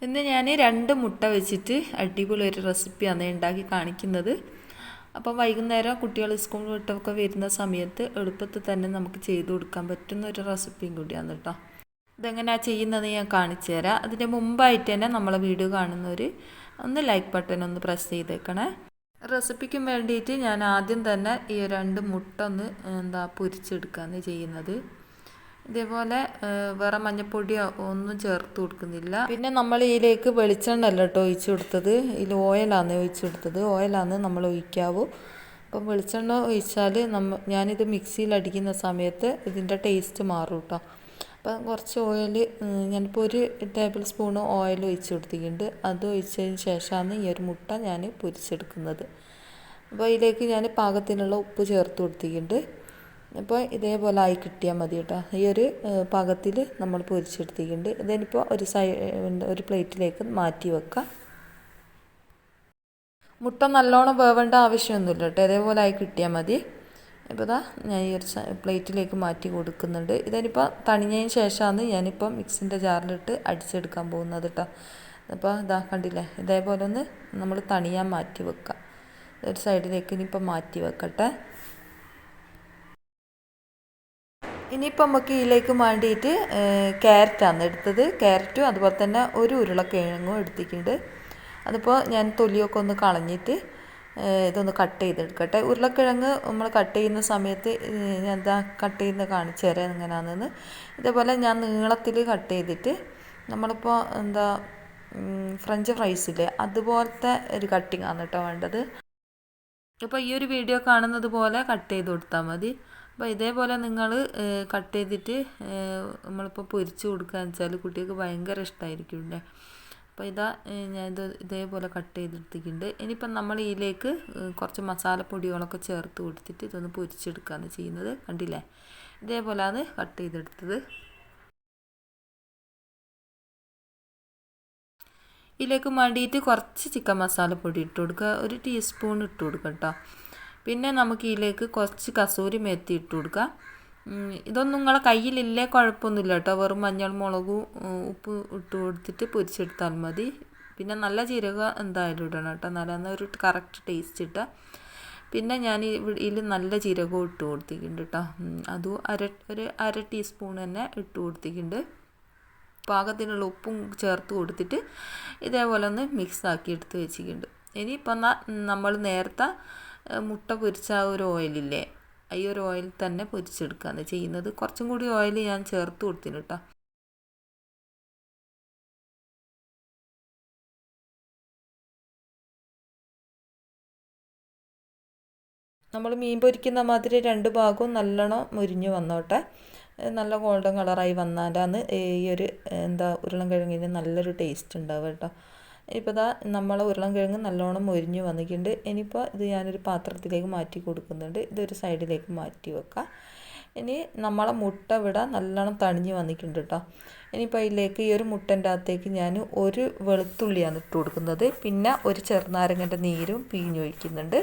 ഇന്ന് ഞാൻ 2 മുട്ട വെച്ചിട്ട് അടിപൊളി ഒരു റെസിപ്പിയാണ് ഉണ്ടാക്കി കാണിക്കുന്നത്. അപ്പം വൈകുന്നേരം കുട്ടികൾ സ്കൂൾ വിട്ടൊക്കെ വരുന്ന സമയത്ത് എളുപ്പത്തിൽ തന്നെ നമുക്ക് ചെയ്തു കൊടുക്കാൻ പറ്റുന്ന ഒരു റെസിപ്പിയും കൂടിയാണ് കേട്ടോ. ഇതെങ്ങനെയാണ് ചെയ്യുന്നത് ഞാൻ കാണിച്ചു തരാം. അതിൻ്റെ മുമ്പായിട്ട് തന്നെ നമ്മളെ വീഡിയോ കാണുന്നവർ ഒന്ന് ലൈക്ക് ബട്ടൺ ഒന്ന് പ്രസ് ചെയ്തേക്കണേ. റെസിപ്പിക്കും വേണ്ടിയിട്ട് ഞാൻ ആദ്യം തന്നെ ഈ 2 മുട്ട ഒന്ന് പൊരിച്ചെടുക്കുകയാണ് ചെയ്യുന്നത്. ഇതേപോലെ വേറെ മഞ്ഞപ്പൊടിയോ ഒന്നും ചേർത്ത് കൊടുക്കുന്നില്ല. പിന്നെ നമ്മൾ ഇതിലേക്ക് വെളിച്ചെണ്ണ അല്ല കേട്ടോ ഒഴിച്ചു കൊടുത്തത്, ഇതിൽ ഓയിലാണ് ഒഴിച്ചു കൊടുത്തത്. ഓയിലാണ് നമ്മൾ ഒഴിക്കാവൂ. അപ്പം വെളിച്ചെണ്ണ ഒഴിച്ചാൽ ഞാനിത് മിക്സിയിൽ അടിക്കുന്ന സമയത്ത് ഇതിൻ്റെ ടേസ്റ്റ് മാറും കേട്ടോ. അപ്പം കുറച്ച് ഓയിൽ ഞാനിപ്പോൾ 1 ടേബിൾ സ്പൂൺ ഓയിൽ ഒഴിച്ച് കൊടുത്തിട്ടുണ്ട്. അത് ഒഴിച്ചതിന് ശേഷമാണ് ഈ ഒരു മുട്ട ഞാൻ പൊരിച്ചെടുക്കുന്നത്. അപ്പോൾ ഇതിലേക്ക് ഞാൻ പാകത്തിനുള്ള ഉപ്പ് ചേർത്ത് കൊടുത്തിട്ടുണ്ട്. അപ്പോൾ ഇതേപോലെ ആയി കിട്ടിയാൽ മതി കേട്ടോ. ഈ ഒരു പാകത്തിൽ നമ്മൾ പൊരിച്ചെടുത്തിട്ടുണ്ട്. ഇതിനിപ്പോൾ ഒരു പ്ലേറ്റിലേക്ക് മാറ്റി വെക്കാം. മുട്ട നല്ലോണം വേവേണ്ട ആവശ്യമൊന്നുമില്ല കേട്ടോ. ഇതേപോലെ ആയി കിട്ടിയാൽ മതി. ഇപ്പോൾ ഞാൻ ഈ ഒരു പ്ലേറ്റിലേക്ക് മാറ്റി കൊടുക്കുന്നുണ്ട്. ഇതിനിപ്പോൾ തണിഞ്ഞതിന് ശേഷമാണ് ഞാനിപ്പോൾ മിക്സിൻ്റെ ജാറിലിട്ട് അടിച്ചെടുക്കാൻ പോകുന്നത് കേട്ടോ. അപ്പോൾ കണ്ടില്ലേ, ഇതേപോലെ ഒന്ന് നമ്മൾ തണിയാൻ മാറ്റി വെക്കാം. ഒരു സൈഡിലേക്ക് ഇനിയിപ്പോൾ മാറ്റി വെക്കട്ടെ. ഇനിയിപ്പോൾ നമുക്ക് ഇതിലേക്ക് വേണ്ടിയിട്ട് ക്യാരറ്റാണ് എടുത്തത്. ക്യാരറ്റും അതുപോലെ തന്നെ 1 ഉരുളക്കിഴങ്ങും എടുത്തിട്ടുണ്ട്. അതിപ്പോൾ ഞാൻ തൊലിയൊക്കെ ഒന്ന് കളഞ്ഞിട്ട് ഇതൊന്ന് കട്ട് ചെയ്തെടുക്കട്ടെ. ഉരുളക്കിഴങ്ങ് നമ്മൾ കട്ട് ചെയ്യുന്ന സമയത്ത് ഞാൻ കട്ട് ചെയ്യുന്നത് കാണിച്ചു തരാം എങ്ങനെയാണെന്ന്. ഇതേപോലെ ഞാൻ നീളത്തിൽ കട്ട് ചെയ്തിട്ട് നമ്മളിപ്പോൾ ഫ്രഞ്ച് ഫ്രൈസില്ലേ അതുപോലത്തെ ഒരു കട്ടിങ് ആണ് കേട്ടോ വേണ്ടത്. അപ്പോൾ ഈ ഒരു വീഡിയോ കാണുന്നത് പോലെ കട്ട് ചെയ്ത് കൊടുത്താൽ മതി. അപ്പോൾ ഇതേപോലെ നിങ്ങൾ കട്ട് ചെയ്തിട്ട് നമ്മളിപ്പോൾ പൊരിച്ച് കൊടുക്കുകയെന്ന് വെച്ചാൽ കുട്ടികൾക്ക് ഭയങ്കര ഇഷ്ടമായിരിക്കും അല്ലേ. അപ്പോൾ ഞാനിത് ഇതേപോലെ കട്ട് ചെയ്തെടുത്തിട്ടുണ്ട്. ഇനിയിപ്പം നമ്മൾ ഇതിലേക്ക് കുറച്ച് മസാലപ്പൊടികളൊക്കെ ചേർത്ത് കൊടുത്തിട്ട് ഇതൊന്ന് പൊരിച്ചെടുക്കുകയാണ് ചെയ്യുന്നത്. കണ്ടില്ലേ, ഇതേപോലെയാണ് കട്ട് ചെയ്തെടുത്തത്. ഇതിലേക്ക് വേണ്ടിയിട്ട് കുറച്ച് ചിക്കൻ മസാലപ്പൊടി ഇട്ട് കൊടുക്കുക. 1 ടീസ്പൂൺ ഇട്ട് കൊടുക്കുക കേട്ടോ. പിന്നെ നമുക്ക് ഇതിലേക്ക് കുറച്ച് കസൂരി മേത്തി ഇട്ട് കൊടുക്കുക. ഇതൊന്നും നിങ്ങളെ കയ്യിലില്ലേ കുഴപ്പമൊന്നുമില്ല കേട്ടോ. വെറും മഞ്ഞൾ മുളകും ഉപ്പ് ഇട്ട് കൊടുത്തിട്ട് പൊരിച്ചെടുത്താൽ മതി. പിന്നെ നല്ല ജീരകം എന്തായാലും ഇടണം കേട്ടോ, നല്ല ഒരു കറക്റ്റ് ടേസ്റ്റ് ഇട്ടാൽ. പിന്നെ ഞാൻ ഇതിൽ നല്ല ജീരകവും ഇട്ട് കൊടുത്തിട്ടുണ്ട് കേട്ടോ. അതും ഒരു അര ടീസ്പൂൺ തന്നെ ഇട്ട് കൊടുത്തിട്ടുണ്ട്. പാകത്തിനുള്ള ഉപ്പും ചേർത്ത് കൊടുത്തിട്ട് ഇതേപോലെ ഒന്ന് മിക്സ് ആക്കി എടുത്ത് വെച്ചിട്ടുണ്ട്. ഇനിയിപ്പോൾ നമ്മൾ നേരത്തെ മുട്ട പൊരിച്ച ആ ഒരു ഓയിലില്ലേ, ഈ ഒരു ഓയിൽ തന്നെ പൊരിച്ചെടുക്കുകയാണ് ചെയ്യുന്നത്. കുറച്ചും കൂടി ഓയിൽ ഞാൻ ചേർത്ത് കൊടുത്തിന് കേട്ടോ. നമ്മൾ മീൻ പൊരിക്കുന്ന മാതിരി 2 ഭാഗവും നല്ലോണം മുരിഞ്ഞ് വന്നോട്ടെ. നല്ല ഗോൾഡൻ കളറായി വന്നാലാണ് ഈ ഒരു ഉരുളൻകിഴങ്ങിന് നല്ലൊരു ടേസ്റ്റ് ഉണ്ടാവുക കേട്ടോ. ഇപ്പോൾ നമ്മളെ ഉരുളൻകിഴങ്ങ് നല്ലോണം മൊരിഞ്ഞ് വന്നിട്ടുണ്ട്. ഇനിയിപ്പോൾ ഇത് ഞാനൊരു പാത്രത്തിലേക്ക് മാറ്റി കൊടുക്കുന്നുണ്ട്. ഇതൊരു സൈഡിലേക്ക് മാറ്റി വെക്കാം. ഇനി നമ്മളെ മുട്ട ഇവിടെ നല്ലോണം തണിഞ്ഞ് വന്നിട്ടുണ്ട് കേട്ടോ. ഇനിയിപ്പോൾ അതിലേക്ക് ഈ ഒരു മുട്ടൻ്റെ അകത്തേക്ക് ഞാൻ 1 വെളുത്തുള്ളിയാണ് ഇട്ട് കൊടുക്കുന്നത്. പിന്നെ 1 ചെറുനാരങ്ങൻ്റെ നീരും പിഴിഞ്ഞൊഴിക്കുന്നുണ്ട്.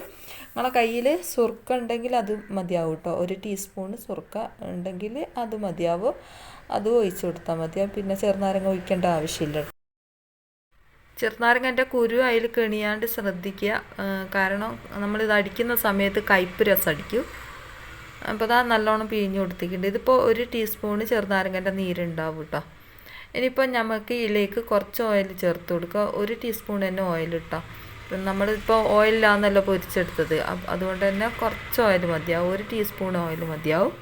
നിങ്ങളെ കയ്യിൽ സുർക്ക ഉണ്ടെങ്കിൽ അത് മതിയാവും കേട്ടോ. 1 ടീസ്പൂൺ സുർക്ക ഉണ്ടെങ്കിൽ അത് മതിയാവും. അതും ഒഴിച്ച് കൊടുത്താൽ മതിയാവും. പിന്നെ ചെറുനാരങ്ങ ഒഴിക്കേണ്ട ആവശ്യമില്ല. ചെറുനാരങ്ങൻ്റെ കുരു അതിൽ കെണിയാണ്ട് ശ്രദ്ധിക്കുക. കാരണം നമ്മളിത് അടിക്കുന്ന സമയത്ത് കയ്പ്പ് രസം അടിക്കും. അപ്പോൾ നല്ലോണം പിഴിഞ്ഞ് കൊടുത്തിട്ടുണ്ട്. ഇതിപ്പോൾ 1 ടീസ്പൂൺ ചെറുനാരങ്ങൻ്റെ നീരുണ്ടാവും കേട്ടോ. ഇനിയിപ്പോൾ നമുക്ക് ഇതിലേക്ക് കുറച്ച് ഓയിൽ ചേർത്ത് കൊടുക്കുക. 1 ടീസ്പൂൺ തന്നെ ഓയിൽ ഇട്ടോ. നമ്മളിപ്പോൾ ഓയിലാണെന്നല്ലോ പൊരിച്ചെടുത്തത്, അതുകൊണ്ട് തന്നെ കുറച്ച് ഓയിൽ മതിയാവും. 1 ടീസ്പൂൺ ഓയിൽ മതിയാവും.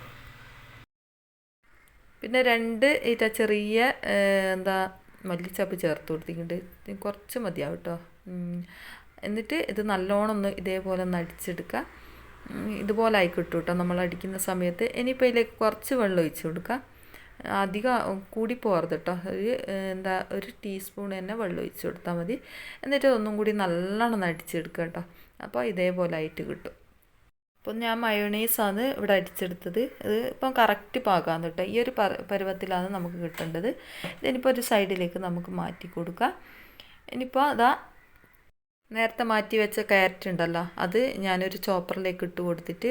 പിന്നെ 2 ചെറിയ മല്ലിച്ചപ്പ് ചേർത്ത് കൊടുത്തിട്ടുണ്ട്. കുറച്ച് മതിയാവും കേട്ടോ. എന്നിട്ട് ഇത് നല്ലോണം ഒന്ന് ഇതേപോലെ ഒന്ന് അടിച്ചെടുക്കുക. ഇതുപോലെ ആയി കിട്ടും കേട്ടോ നമ്മൾ അടിക്കുന്ന സമയത്ത്. ഇനിയിപ്പോൾ ഇതിലേക്ക് കുറച്ച് വെള്ളം ഒഴിച്ച് കൊടുക്കുക. അധികം കൂടി പോകരുത് കേട്ടോ. 1 ടീസ്പൂൺ തന്നെ വെള്ളം ഒഴിച്ച് കൊടുത്താൽ മതി. എന്നിട്ട് ഒന്നും കൂടി നല്ലോണം അടിച്ചെടുക്കുക കേട്ടോ. അപ്പോൾ ഇതേപോലെ ആയിട്ട് കിട്ടും. അപ്പോൾ ഞാൻ മയോണൈസാണ് ഇവിടെ അടിച്ചെടുത്തത്. ഇത് ഇപ്പം കറക്റ്റ് പാകമാണ് കേട്ടോ. ഈ ഒരു പരുവത്തിലാണ് നമുക്ക് കിട്ടേണ്ടത്. ഇതിനിപ്പോൾ ഒരു സൈഡിലേക്ക് നമുക്ക് മാറ്റി കൊടുക്കാം. ഇനിയിപ്പോൾ നേരത്തെ മാറ്റി വെച്ച ക്യാരറ്റ് ഉണ്ടല്ലോ, അത് ഞാനൊരു ചോപ്പറിലേക്ക് ഇട്ട് കൊടുത്തിട്ട്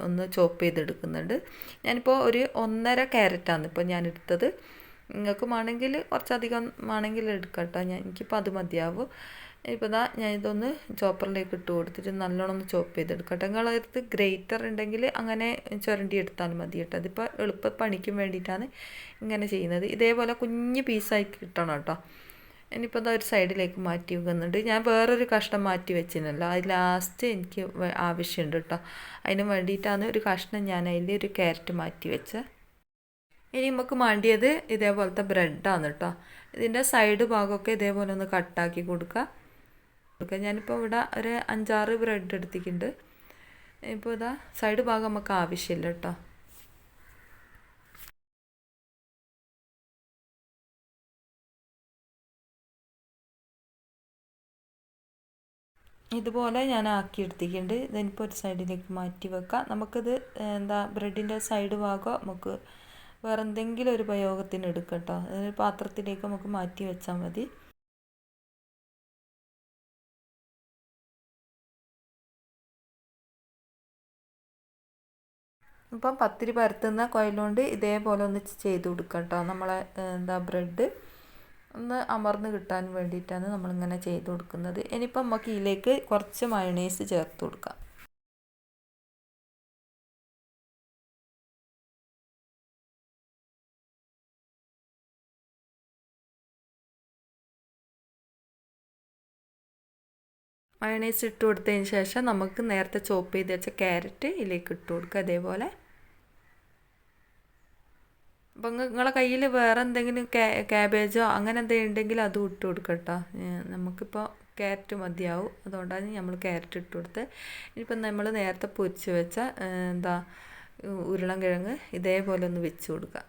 ഒന്ന് ചോപ്പ് ചെയ്തെടുക്കുന്നുണ്ട്. ഞാനിപ്പോൾ ഒരു 1.5 ക്യാരറ്റാണ് ഇപ്പോൾ ഞാൻ എടുത്തത്. നിങ്ങൾക്ക് വേണമെങ്കിൽ കുറച്ചധികം വേണമെങ്കിൽ എടുക്കാം കേട്ടോ. എനിക്കിപ്പോൾ അത് മതിയാവും. ഇപ്പോൾ ഇതാ ഞാൻ ഇതൊന്ന് ചോപ്പറിലേക്ക് ഇട്ട് കൊടുത്തിട്ട് നല്ലോണം ഒന്ന് ചോപ്പ് ചെയ്തെടുക്കട്ടെ. നിങ്ങളടുത്ത് ഗ്രേറ്റർ ഉണ്ടെങ്കിൽ അങ്ങനെ ചുരണ്ടി എടുത്താൽ മതി കേട്ടോ. അതിപ്പോൾ എളുപ്പ പണിക്കും വേണ്ടിയിട്ടാണ് ഇങ്ങനെ ചെയ്യുന്നത്. ഇതേപോലെ കുഞ്ഞ് പീസായി കിട്ടണം കേട്ടോ. ഇനിയിപ്പോൾ അതാ ഒരു സൈഡിലേക്ക് മാറ്റി വെക്കുന്നുണ്ട്. ഞാൻ വേറൊരു കഷ്ണം മാറ്റി വെച്ചിരുന്നല്ലോ, അത് ലാസ്റ്റ് എനിക്ക് ആവശ്യമുണ്ട് കേട്ടോ. അതിന് വേണ്ടിയിട്ടാണ് ഒരു കഷ്ണം ഞാൻ അതിൽ ഒരു ക്യാരറ്റ് മാറ്റി വെച്ചത്. ഇനി നമുക്ക് വേണ്ടിയത് ഇതേപോലത്തെ ബ്രെഡാണ് കേട്ടോ. ഇതിൻ്റെ സൈഡ് ഭാഗമൊക്കെ ഇതേപോലെ ഒന്ന് കട്ടാക്കി കൊടുക്കുക. ഞാനിപ്പോൾ ഇവിടെ ഒരു 5-6 ബ്രെഡ് എടുത്തിട്ടുണ്ട്. ഇപ്പോൾ ഇതാ സൈഡ് ഭാഗം നമുക്ക് ആവശ്യമില്ല കേട്ടോ. ഇതുപോലെ ഞാൻ ആക്കി എടുത്തിട്ടുണ്ട്. ഇതിനിപ്പോൾ ഒരു സൈഡിലേക്ക് മാറ്റി വെക്കാം. നമുക്കിത് ബ്രെഡിൻ്റെ സൈഡ് ഭാഗം നമുക്ക് വേറെ എന്തെങ്കിലും ഒരു ഉപയോഗത്തിന് എടുക്കാം കേട്ടോ. അതൊരു പാത്രത്തിലേക്ക് നമുക്ക് മാറ്റി വെച്ചാൽ മതി. ഇപ്പം പത്തിരി പരത്തുന്ന കോയിലുകൊണ്ട് ഇതേപോലെ ഒന്ന് ചെയ്ത് കൊടുക്കാം കേട്ടോ. നമ്മളെ ബ്രെഡ് ഒന്ന് അമർന്ന് കിട്ടാൻ വേണ്ടിയിട്ടാണ് നമ്മളിങ്ങനെ ചെയ്ത് കൊടുക്കുന്നത്. ഇനിയിപ്പം നമുക്ക് ഇതിലേക്ക് കുറച്ച് മയണൈസ് ചേർത്ത് കൊടുക്കാം. മയണൈസ് ഇട്ട് കൊടുത്തതിന് ശേഷം നമുക്ക് നേരത്തെ ചോപ്പ് ചെയ്ത് വെച്ച ക്യാരറ്റ് ഇതിലേക്ക് ഇട്ട് കൊടുക്കുക അതേപോലെ. അപ്പം നിങ്ങളെ കയ്യിൽ വേറെ എന്തെങ്കിലും ക്യാബേജോ അങ്ങനെ എന്തെങ്കിലും ഉണ്ടെങ്കിൽ അതും ഇട്ട് കൊടുക്കുക കേട്ടോ. നമുക്കിപ്പോൾ ക്യാരറ്റ് മതിയാവും, അതുകൊണ്ടാണ് നമ്മൾ ക്യാരറ്റ് ഇട്ട് കൊടുത്തത്. ഇനിയിപ്പം നമ്മൾ നേരത്തെ പൊരിച്ച് വെച്ച ഉരുളൻകിഴങ്ങ് ഇതേപോലെ ഒന്ന് വെച്ച് കൊടുക്കുക.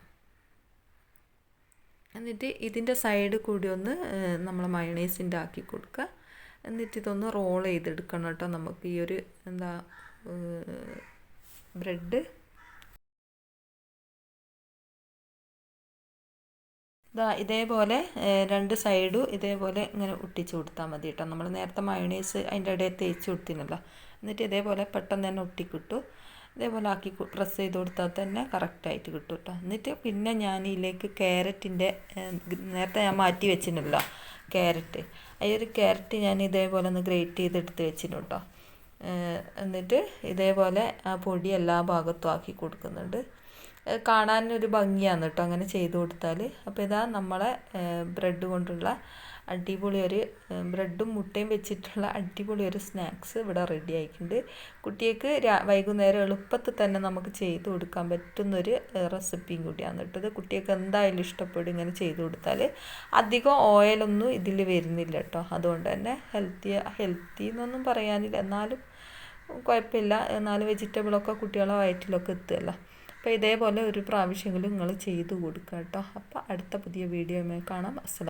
എന്നിട്ട് ഇതിൻ്റെ സൈഡ് കൂടി ഒന്ന് നമ്മൾ മയണൈസിൻ്റെ ആക്കി കൊടുക്കുക. എന്നിട്ട് ഇതൊന്ന് റോൾ ചെയ്തെടുക്കണം കേട്ടോ. നമുക്ക് ഈ ഒരു ബ്രെഡ് ഇതേപോലെ 2 സൈഡും ഇതേപോലെ ഇങ്ങനെ ഒട്ടിച്ച് കൊടുത്താൽ മതി കേട്ടോ. നമ്മൾ നേരത്തെ മയണൈസ് അതിൻ്റെ ഇടയിൽ തേച്ച് കൊടുത്തിനല്ലോ. എന്നിട്ട് ഇതേപോലെ പെട്ടെന്ന് തന്നെ ഒട്ടിക്കിട്ടു. ഇതേപോലെ ആക്കി പ്രസ് ചെയ്ത് കൊടുത്താൽ തന്നെ കറക്റ്റായിട്ട് കിട്ടും കേട്ടോ. എന്നിട്ട് പിന്നെ ഞാൻ ഇതിലേക്ക് ക്യാരറ്റിൻ്റെ നേരത്തെ ഞാൻ മാറ്റി വെച്ചിരുന്നല്ലോ ക്യാരറ്റ്, ഈ ഒരു ക്യാരറ്റ് ഞാൻ ഇതേപോലെ ഒന്ന് ഗ്രേറ്റ് ചെയ്തെടുത്ത് വെച്ചിരുന്നു കേട്ടോ. എന്നിട്ട് ഇതേപോലെ ആ പൊടി എല്ലാ ഭാഗത്തും ആക്കി കൊടുക്കുന്നുണ്ട്. കാണാനൊരു ഭംഗിയാണ് കേട്ടോ അങ്ങനെ ചെയ്ത് കൊടുത്താൽ. അപ്പോൾ ഇതാ നമ്മളെ ബ്രെഡ് കൊണ്ടുള്ള അടിപൊളി ഒരു ബ്രെഡും മുട്ടയും വെച്ചിട്ടുള്ള അടിപൊളി ഒരു സ്നാക്സ് ഇവിടെ റെഡി ആയിട്ടുണ്ട്. കുട്ടികൾക്ക് വൈകുന്നേരം എളുപ്പത്തിൽ തന്നെ നമുക്ക് ചെയ്ത് കൊടുക്കാൻ പറ്റുന്നൊരു റെസിപ്പിയും കൂടിയാണ് കേട്ടത്. കുട്ടികൾക്ക് എന്തായാലും ഇഷ്ടപ്പെടും ഇങ്ങനെ ചെയ്ത് കൊടുത്താൽ. അധികം ഓയിലൊന്നും ഇതിൽ വരുന്നില്ല കേട്ടോ. അതുകൊണ്ട് തന്നെ ഹെൽത്തി എന്നൊന്നും പറയാനില്ല, എന്നാലും കുഴപ്പമില്ല. എന്നാലും വെജിറ്റബിളൊക്കെ കുട്ടികളെ വയറ്റിലൊക്കെ എത്തുമല്ലോ. അപ്പോൾ ഇതേപോലെ ഒരു പ്രാവശ്യമെങ്കിലും നിങ്ങൾ ചെയ്ത് കൊടുക്കുക കേട്ടോ. അപ്പോൾ അടുത്ത പുതിയ വീഡിയോയുമായി കാണാം. അസ്സലാം.